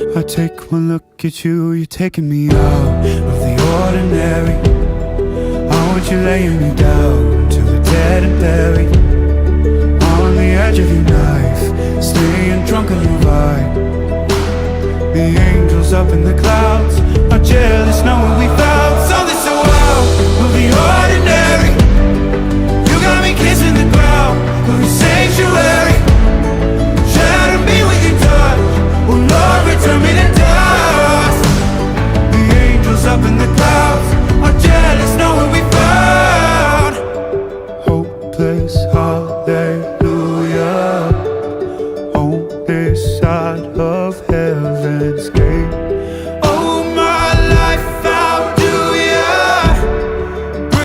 I take one look at you, you're taking me out of the ordinary. I want you laying me down to the dead and buried, on the edge of your knife, staying drunk on your vibe. The angels up in the clouds are jealous knowing we found something so out of the ordinary. You got me kissing the ground of your sanctuary. Shatter me with your touch, oh Lord, return me to dust. The angels up in the clouds are jealous knowing we found hopeless holiday.